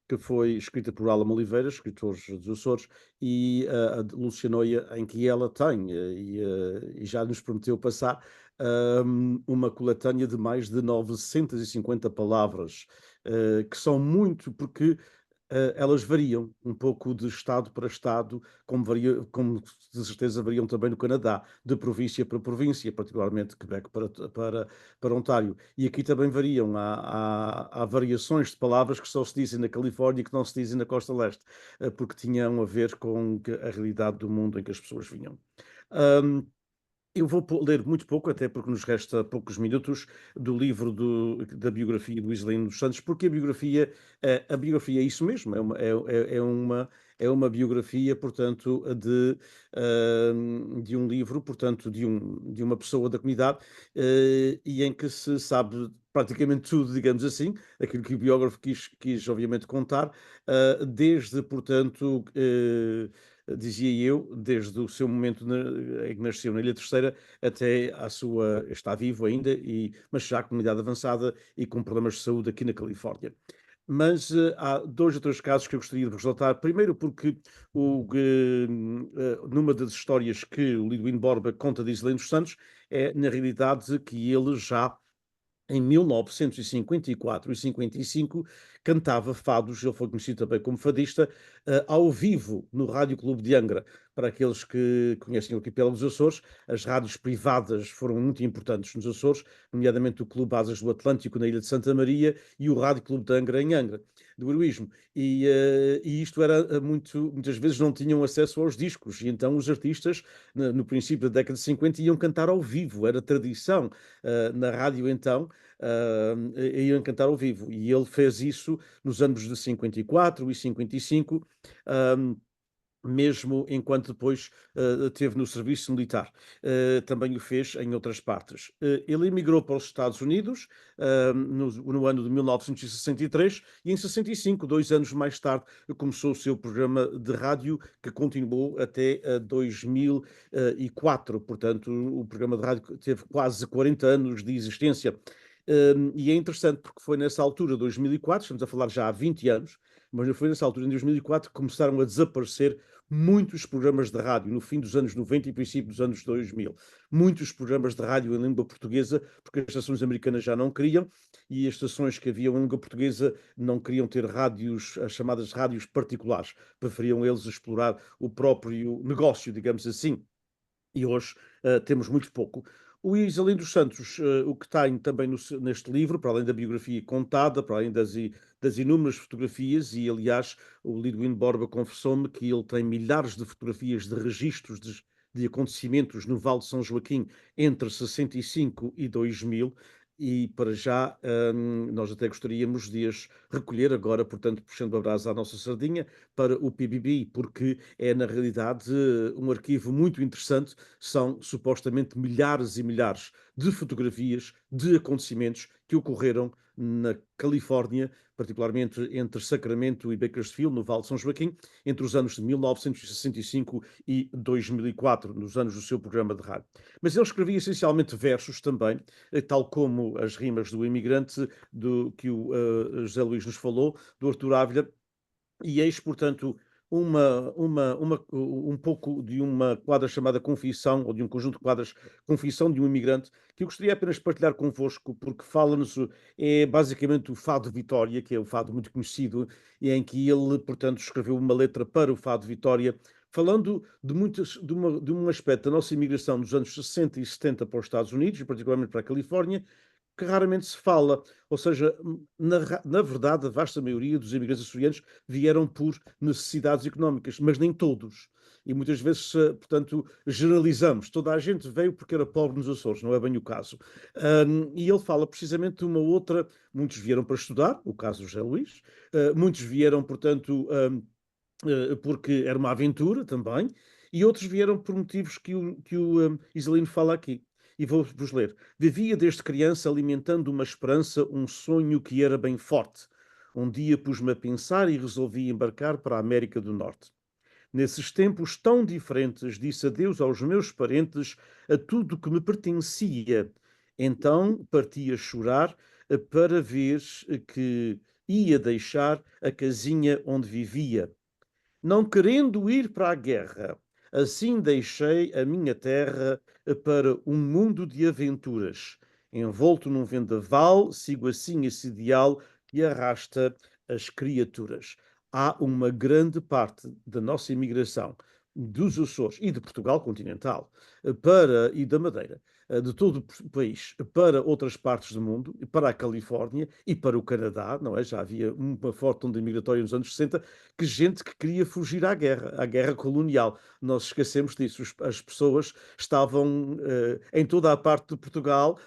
que foi escrita por Alan Oliveira, escritores dos Açores, e a de Lúcia Noia, em que ela tem, e já nos prometeu passar, uma coletânea de mais de 950 palavras, que são muito, porque elas variam um pouco de estado para estado, como de certeza variam também no Canadá, de província para província, particularmente Quebec para Ontário. E aqui também variam, há variações de palavras que só se dizem na Califórnia e que não se dizem na Costa Leste, porque tinham a ver com a realidade do mundo em que as pessoas vinham. Eu vou ler muito pouco, até porque nos resta poucos minutos, do livro da biografia do Iselino dos Santos, porque a biografia é isso mesmo, é uma biografia, portanto, de um livro, portanto, de uma pessoa da comunidade, e em que se sabe praticamente tudo, digamos assim, aquilo que o biógrafo quis obviamente contar, desde, portanto, dizia eu, desde o seu momento em que nasceu na Ilha Terceira até à sua, está vivo ainda, mas já com idade avançada e com problemas de saúde aqui na Califórnia. Mas há 2 ou 3 casos que eu gostaria de ressaltar. Primeiro porque numa das histórias que o Lidwin Borba conta de Iselino dos Santos, é na realidade que ele já em 1954 e 55, cantava fados, ele foi conhecido também como fadista, ao vivo no Rádio Clube de Angra. Para aqueles que conhecem o arquipélago dos Açores, as rádios privadas foram muito importantes nos Açores, nomeadamente o Clube Asas do Atlântico na Ilha de Santa Maria e o Rádio Clube de Angra em Angra, do heroísmo. E isto era muitas vezes não tinham acesso aos discos, e então os artistas, no princípio da década de 50, iam cantar ao vivo, era tradição na rádio então, iam cantar ao vivo. E ele fez isso nos anos de 54 e 55, mesmo enquanto depois esteve no serviço militar. Também o fez em outras partes. Ele emigrou para os Estados Unidos no ano de 1963 e em 65, 2 anos mais tarde, começou o seu programa de rádio que continuou até 2004. Portanto, o programa de rádio teve quase 40 anos de existência. E é interessante porque foi nessa altura, 2004, estamos a falar já há 20 anos, mas foi nessa altura, em 2004, que começaram a desaparecer muitos programas de rádio, no fim dos anos 90 e princípio dos anos 2000. Muitos programas de rádio em língua portuguesa, porque as estações americanas já não queriam, e as estações que haviam em língua portuguesa não queriam ter rádios, as chamadas rádios particulares. Preferiam eles explorar o próprio negócio, digamos assim. E hoje temos muito pouco. O Iselino dos Santos, o que tem também neste livro, para além da biografia contada, para além das inúmeras fotografias, e aliás o Lidwin Borba confessou-me que ele tem milhares de fotografias de registros de acontecimentos no Vale de São Joaquim entre 65 e 2000, e para já nós até gostaríamos de as recolher agora, portanto, puxando a brasa à nossa sardinha, para o PBB, porque é na realidade um arquivo muito interessante, são supostamente milhares e milhares de fotografias de acontecimentos que ocorreram na Califórnia, particularmente entre Sacramento e Bakersfield, no Vale de São Joaquim, entre os anos de 1965 e 2004, nos anos do seu programa de rádio. Mas ele escrevia essencialmente versos também, tal como as rimas do imigrante que o José Luís nos falou, do Artur Ávila, e eis, portanto, um pouco de uma quadra chamada Confissão, ou de um conjunto de quadras, Confissão de um Imigrante, que eu gostaria apenas de partilhar convosco, porque fala-nos, é basicamente o Fado Vitória, que é o fado muito conhecido, e em que ele, portanto, escreveu uma letra para o Fado Vitória, falando de um aspecto da nossa imigração dos anos 60 e 70 para os Estados Unidos, e particularmente para a Califórnia, que raramente se fala. Ou seja, na verdade, a vasta maioria dos imigrantes açorianos vieram por necessidades económicas, mas nem todos. E muitas vezes, portanto, generalizamos. Toda a gente veio porque era pobre nos Açores, não é bem o caso. E ele fala precisamente de uma outra. Muitos vieram para estudar, o caso do José Luís, muitos vieram, portanto, porque era uma aventura também, e outros vieram por motivos que o Isalino fala aqui. E vou-vos ler. Vivia desde criança alimentando uma esperança, um sonho que era bem forte. Um dia pus-me a pensar e resolvi embarcar para a América do Norte. Nesses tempos tão diferentes, disse adeus aos meus parentes, a tudo que me pertencia. Então parti a chorar para ver que ia deixar a casinha onde vivia. Não querendo ir para a guerra, assim deixei a minha terra para um mundo de aventuras. Envolto num vendaval, sigo assim esse ideal que arrasta as criaturas. Há uma grande parte da nossa imigração dos Açores e de Portugal continental e da Madeira, de todo o país, para outras partes do mundo, para a Califórnia e para o Canadá, não é? Já havia uma forte onda migratória nos anos 60, que gente que queria fugir à guerra colonial. Nós esquecemos disso. As pessoas estavam em toda a parte de Portugal,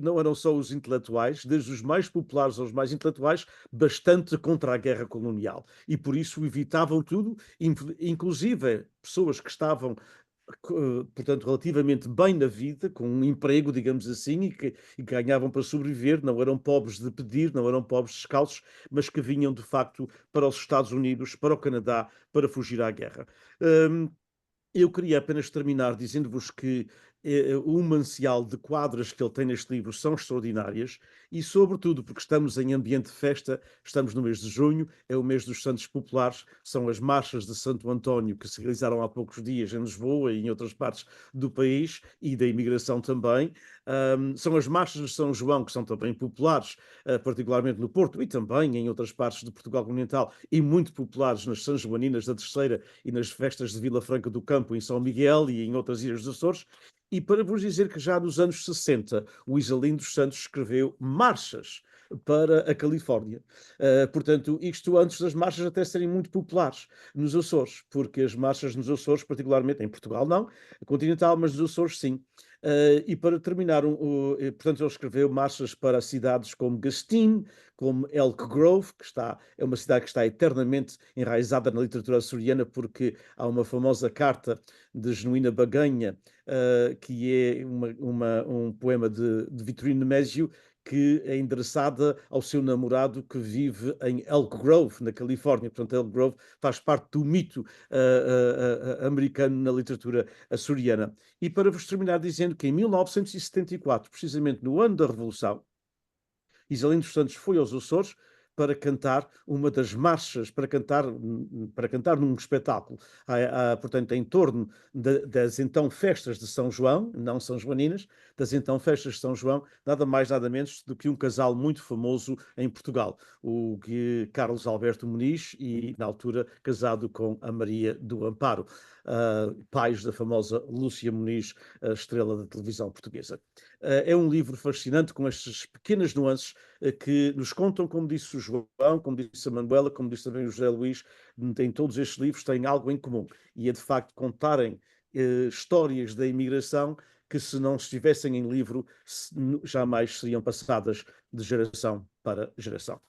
não eram só os intelectuais, desde os mais populares aos mais intelectuais, bastante contra a guerra colonial. E por isso evitavam tudo, inclusive pessoas que estavam portanto, relativamente bem na vida, com um emprego, digamos assim, e que ganhavam para sobreviver, não eram pobres de pedir, não eram pobres descalços, mas que vinham de facto para os Estados Unidos, para o Canadá, para fugir à guerra. Eu queria apenas terminar dizendo-vos que o manancial de quadras que ele tem neste livro são extraordinárias e, sobretudo, porque estamos em ambiente de festa, estamos no mês de junho, é o mês dos Santos Populares, são as marchas de Santo António que se realizaram há poucos dias em Lisboa e em outras partes do país e da imigração também. São as marchas de São João, que são também populares, particularmente no Porto e também em outras partes de Portugal continental, e muito populares nas São Joaninas da Terceira e nas festas de Vila Franca do Campo, em São Miguel e em outras ilhas dos Açores. E para vos dizer que já nos anos 60 o Isalino dos Santos escreveu marchas para a Califórnia. Portanto, isto antes das marchas até serem muito populares nos Açores, porque as marchas nos Açores, particularmente em Portugal não, continental, mas nos Açores sim. E para terminar, portanto, ele escreveu marchas para cidades como Gastine, como Elk Grove, é uma cidade que está eternamente enraizada na literatura açoriana, porque há uma famosa carta de Genuína Baganha, que é um poema de Vitorino Nemésio, que é endereçada ao seu namorado que vive em Elk Grove, na Califórnia. Portanto, Elk Grove faz parte do mito americano na literatura açoriana. E para vos terminar dizendo que em 1974, precisamente no ano da Revolução, Isalino dos Santos foi aos Açores para cantar uma das marchas, para cantar num espetáculo, portanto, em torno das então festas de São João, não São Joaninas, das então festas de São João, nada mais, nada menos do que um casal muito famoso em Portugal, o Carlos Alberto Muniz, e na altura casado com a Maria do Amparo, pais da famosa Lúcia Muniz, a estrela da televisão portuguesa. É um livro fascinante com estas pequenas nuances que nos contam, como disse o João, como disse a Manuela, como disse também o José Luís, em todos estes livros têm algo em comum, e é de facto contarem histórias da imigração que, se não estivessem em livro, jamais seriam passadas de geração para geração.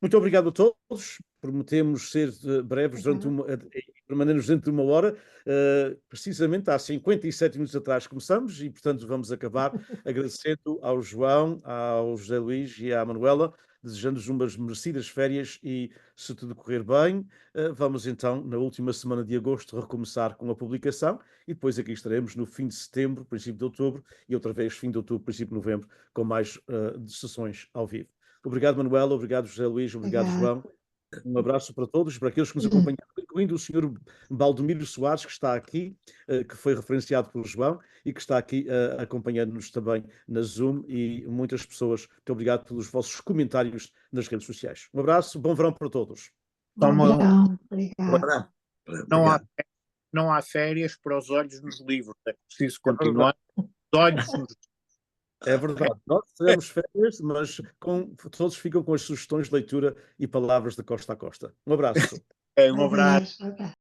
Muito obrigado a todos. Prometemos ser breves, permanecermos dentro de uma hora. Precisamente há 57 minutos atrás começamos e, portanto, vamos acabar agradecendo ao João, ao José Luís e à Manuela, desejando-nos umas merecidas férias e, se tudo correr bem, vamos então, na última semana de agosto, recomeçar com a publicação e depois aqui estaremos no fim de setembro, princípio de outubro e outra vez fim de outubro, princípio de novembro, com mais sessões ao vivo. Obrigado, Manuela, obrigado, José Luís, obrigado, João. Um abraço para todos, para aqueles que nos acompanharam, incluindo o Sr. Baldomiro Soares, que está aqui, que foi referenciado pelo João e que está aqui acompanhando-nos também na Zoom, e muitas pessoas. Muito obrigado pelos vossos comentários nas redes sociais. Um abraço, bom verão para todos. Obrigado. Não há férias para os olhos nos livros, é preciso continuar. Os olhos nos... É verdade, nós teremos férias, mas todos ficam com as sugestões de leitura e palavras de costa a costa. Um abraço. Um abraço. Adeus.